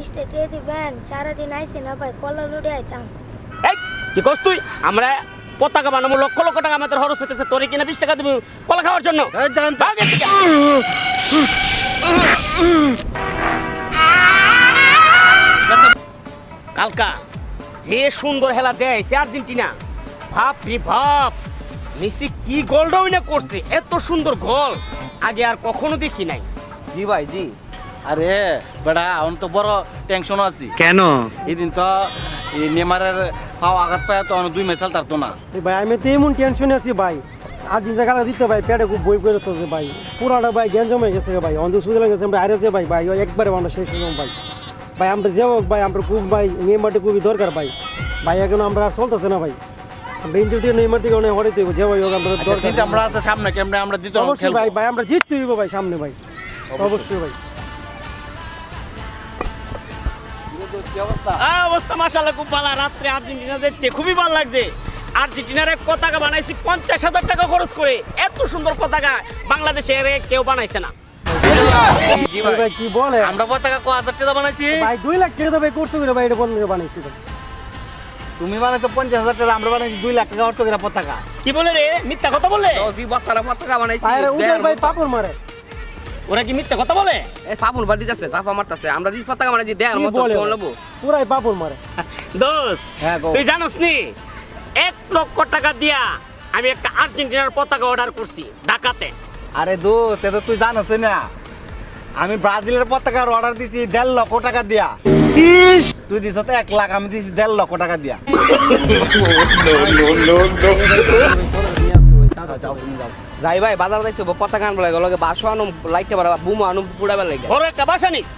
20টা টিয়া দিবেন, সারাদিন আইসি না ভাই, কলা লুড়ে আইতাম। এই কি কস তুই? আমরা পতাকা বানাবো, লক্ষ লক্ষ টাকা আমাদের খরচ হতেছে, তোরে কিনা 20 টাকা দিবি কলা খাওয়ার জন্য? ভাগ এর থেকে। কালকা যে সুন্দর খেলা দেয়ছে আর্জেন্টিনা, ভাব রে ভাব, মেসি কি গোলটাও না করছে, এত সুন্দর গোল আগে আর কখনো দেখি নাই। জি ভাই জি। আরে বেড়া এখন তো বড় টেনশন আছি। কেন? এদিন তো এই নেমারের পাও আঘাত পায় তো 2 ম্যাচ খেলতার না। ভাই আমি তো এমন টেনশনে আছি ভাই, আর্জেন্টিনা খেলা দিতে ভাই পেটে খুব বই করে তোছে ভাই, পুরাটা ভাই জ্ঞান জমে গেছে ভাই, অন্ধ সুযোগ গেছে আমরা হারেছে ভাই, ভাই একবারে আমরা শেষ হলাম ভাই। ভাই আমরা যে হোক ভাই, আমরা খুব ভাই নেইমারটা খুবই দরকার ভাই, ভাই এখন আমরা আর চলতেছে না ভাই, আমরা ইন্টার দিয়ে নেইমার দিকে অনেক হরে দিব, যে ভাই হোক আমরা দরকার। চিন্তা আমরা আছে সামনে কেমনে আমরা দিতে অবশ্যই ভাই, ভাই আমরা জিততে হইব ভাই সামনে ভাই, অবশ্যই ভাই। অবস্থা মাশাআল্লাহ খুব ভালো, রাত্রে আর্জেন্টিনা যাচ্ছে খুবই ভালো লাগছে। আর্জেন্টিনার এক পতাকা বানাইছি 50,000 টাকা খরচ করে, এত সুন্দর পতাকা বাংলাদেশের কেউ বানাইছে না। জি ভাই ভাই কি বলে, আমরা পতাকা 1000 টাকা বানাইছি। ভাই 2 লাখ টাকা তো ভাই করছো করে ভাই, এটা বন্ধ করে বানাইছি ভাই। তুমি বানাইছো 50,000 টাকা, আমরা বানাইছি 2 লাখ টাকা অর্থ করে পতাকা। কি বলে রে, মিথ্যা কথা বলে? তুই বত্তারা পতাকা বানাইছি আরে উদয় ভাই পাপড় মারে, ওরা কি মিথ্যা কথা বলে? এই ফাপুল বাড়ি যাচ্ছে চাপা মারতাছে, আমরা দি পতাকা বানাইছি দেয়ার কি মতো বলে কোন লবো পুরাই পাপড় মারে। দোস হ্যাঁ গো। তুই জানোস নি 1 লক্ষ টাকা দিয়া আমি একটা আর্জেন্টিনার পতাকা অর্ডার করছি ঢাকাতে। আরে দোস্ত এটা তুই জানোস না, আমি ব্রাজিলের পতাকার অর্ডার দিছি 1.5 লক্ষ টাকা দিয়া। তুই দিছ তো 1 লাখ, আমি দিছি 1.5 লক্ষ টাকা দিয়া। যাই ভাই বাজার যাইতে হবে, পতাকা আনবো লাগে, লগে বাসো আনুম, লাইটে বাড়া বুমো আনুম, পুড়াবার লাগে। বড় একটা বাসা নিস।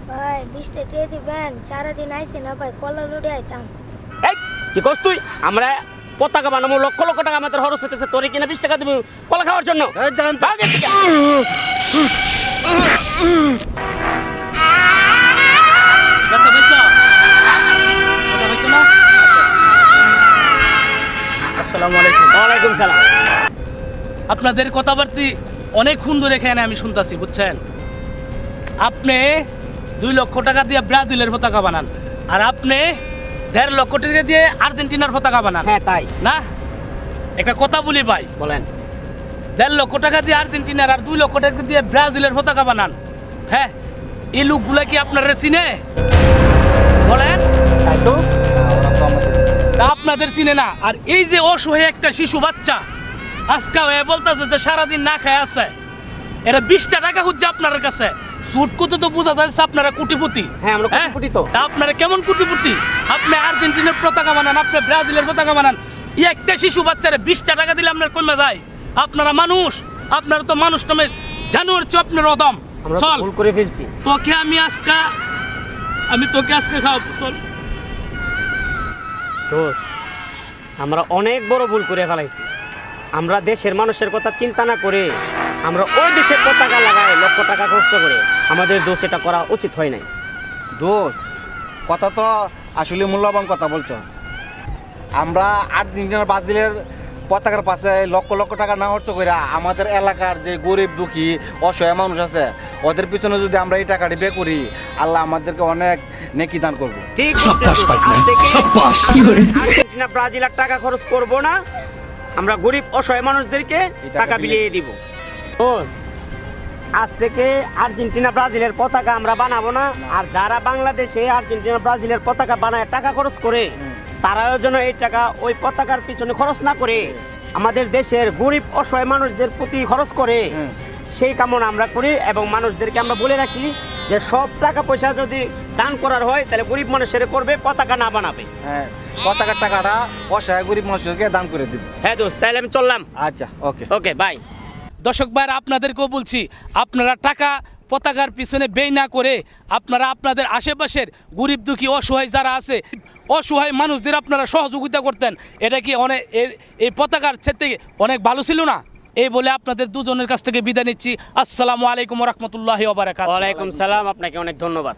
ভাই 20টা টিয়া দিবেন, সারাদিন আইসি না ভাই, কলা লুড়ে আইতাম। এই কি কস তুই? আমরা পতাকা বানাবো, লক্ষ লক্ষ টাকা আমাদের খরচ হতেছে, তোরে কিনা 20 টাকা দিবি কলা খাওয়ার জন্য? ভাগ এর থেকে। আসসালামু আলাইকুম। ওয়ালাইকুম সালাম। আপনাদের কথাবার্তি অনেক সুন্দর এখানে আমি শুনতাছি, বুঝছেন? আপনি 2 লক্ষ টাকা দিয়ে ব্রাজিলের পতাকা বানান, আর আপনি 1.5 লক্ষ টাকা দিয়ে আর্জেন্টিনার পতাকা বানান। হ্যাঁ তাই না, একটা কথা বলি ভাই, বলেন। 1.5 লক্ষ টাকা দিয়ে আর্জেন্টিনার আর 2 লক্ষ টাকা দিয়ে ব্রাজিলের পতাকা বানান। হ্যাঁ, এই লোকগুলা কি আপনারা চিনে? বলেন। তাই তো ওরা তো আমাদের তা আপনাদের চিনে না। আর এই যে অসহায় একটা শিশু বাচ্চা আজকে হয়ে বলতেছে যে সারাদিন না খায় আছে, এরা 20টা টাকা খুঁজছে আপনার কাছে। সুট কত তো বোঝা যাচ্ছে আপনারা কোটিপতি। হ্যাঁ, আমরা কোটিপতি তো। তা আপনারা কেমন কোটিপতি? আপনি আর্জেন্টিনার পতাকা বানান, আপনি ব্রাজিলের পতাকা বানান, এই একটা শিশু বাচ্চারা 20টা টাকা দিলে আপনার কমে যায়? আপনারা মানুষ, আপনারা তো মানুষ নামে জানোয়ার চেয়ে আপনার অদম। আমরা চল ভুল করে ফেলছি। তোকে আমি তোকে আজকে খাওয়াবো, চল। দোষ, আমরা অনেক বড় ভুল করে ফেলাইছি। আমরা দেশের মানুষের কথা চিন্তা না করে আমরা ওই দেশের পতাকা লাগাই লক্ষ টাকা খরচ করে, আমাদের দোষ এটা করা উচিত হয় নাই। দোষ কথা তো আসলে মূল্যবান কথা বলছো। আমরা আর্জেন্টিনার ব্রাজিলের পতাকার পাশে লক্ষ লক্ষ টাকা না খরচ করে আমাদের এলাকার যে গরিব দুঃখী অসহায় মানুষ আছে ওদের পিছনে যদি আমরা এই টাকাটি ব্যয় করি, আল্লাহ আমাদেরকে অনেক নেকি দান করবো। ঠিক আর্জেন্টিনা ব্রাজিল আর টাকা খরচ করব না, আমরা গরিব অসহায় মানুষদেরকে টাকা বিলিয়ে দিব। দোষ, আজ থেকে আর্জেন্টিনা ব্রাজিলের পতাকা আমরা বানাবো না, আর যারা বাংলাদেশে আর্জেন্টিনা ব্রাজিলের পতাকা বানায় টাকা খরচ করে, তারাও যেন এই টাকা ওই পতাকার পিছনে খরচ না করে আমাদের দেশের গরিব অসহায় মানুষদের প্রতি খরচ করে, সেই কামনা আমরা করি। এবং মানুষদেরকে আমরা বলে রাখি যে সব টাকা পয়সা যদি দান করার হয় তাহলে গরিব মানুষের করবে, পতাকা না বানাবে। হ্যাঁ, পতাকার টাকাটা অসহায় গরিব মানুষদেরকে দান করে দিব। হ্যাঁ দোস্ত, তাহলে আমি চললাম। আচ্ছা, ওকে ওকে, বাই। দর্শক ভাইরা, আপনাদেরকেও বলছি, আপনারা টাকা পতাকার পিছনে ব্যয় না করে আপনারা আপনাদের আশেপাশের গরিব দুঃখী অসহায় যারা আছে, অসহায় মানুষদের আপনারা সহযোগিতা করতেন। এটা কি অনেক এই পতাকার থেকে অনেক ভালো ছিল না? এই বলে আপনাদের দুজনের কাছ থেকে বিদায় নিচ্ছি। আসসালামু আলাইকুম ওয়া রাহমাতুল্লাহি ওয়া বারাকাতুহু। ওয়ালাইকুম সালাম, আপনাকে অনেক ধন্যবাদ।